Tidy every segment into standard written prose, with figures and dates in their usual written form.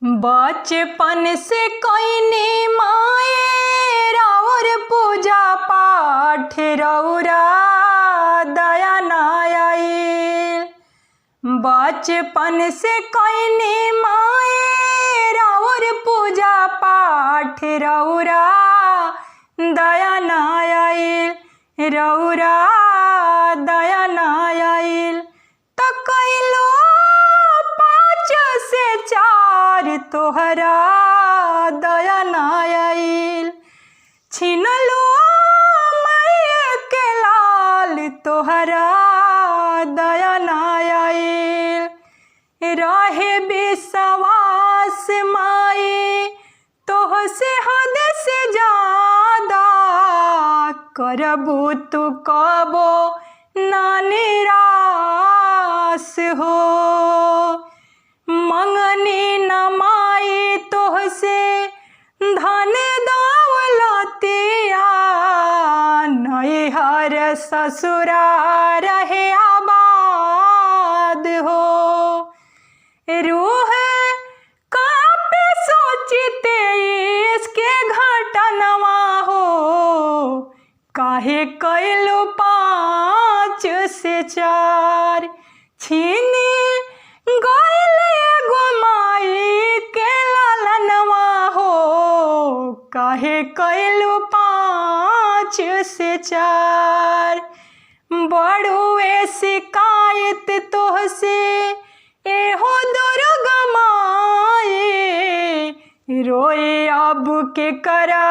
बचपन से कईनी माए राउर पूजा पाठ रउरा दया ना आइल। बचपन से कईनी माए राउर पूजा पाठ रउरा दया ना आइल। रउरा दया ना आइल त कइलो 5 से 4 तोहरा दया ना आइल। छिनलो मैया के लाल तोहरा दया ना आइल। रहे विश्वास माई तोह से हद से ज्यादा करबू तू कबो ना निराश हो। मंगनी न माई तोह से धन दौलतिया नैहर ससुरा रहे आबाद हो। रूह कांपे सोचते इसके घटनवा हो। काहे कइलो 5 से 4 छीन गइल एगो माई के लालनवा हो। काहे कइलो 5 से 4 बड़ुए शिकायत तोह से एहो दुर्गा माई। रोए अब के करा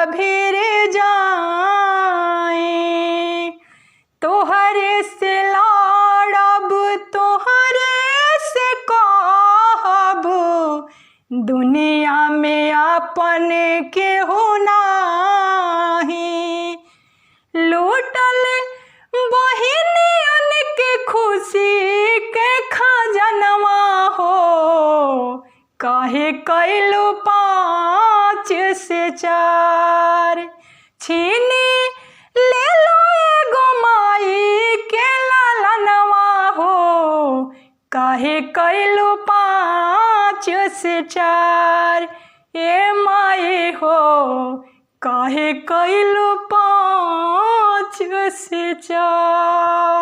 भीर जाए। तोहरे से लड़ब तोहरे से कहब दुनिया में अपन केहू नाही। लूटल बहिनियन के खुशी के खजनवा हो। काहे कइलो 5 से 4 छीनी ले लो एगो माई के लालनवा हो। काहे कइलो 5 से 4 ए माई हो। काहे कइलो 5 से 4।